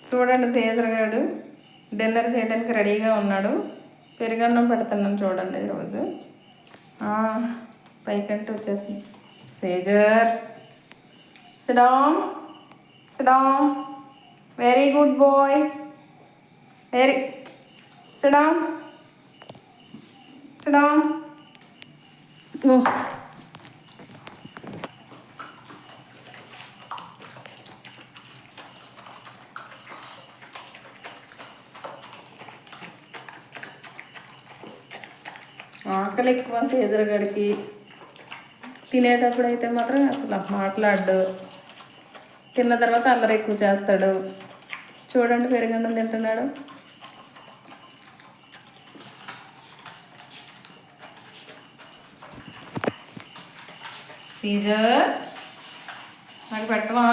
చూడండి సీజర్ గారు డిన్నర్ చేయడానికి రెడీగా ఉన్నాడు. పెరుగన్నం పెడుతున్నాను చూడండి ఈరోజు. పైకంటే వచ్చేసింది. Caesar sit down sit down, very good boy, very sit down sit down. ఆకలి ఎక్కువ సీజర్ గడికి. తినేటప్పుడు అయితే మాత్రం అసలు మాట్లాడు, తిన్న తర్వాత అల్లరి ఎక్కువ చేస్తాడు. చూడండి పెరుగన్నం తింటున్నాడు. సీజర్ నాకు పెట్టవా?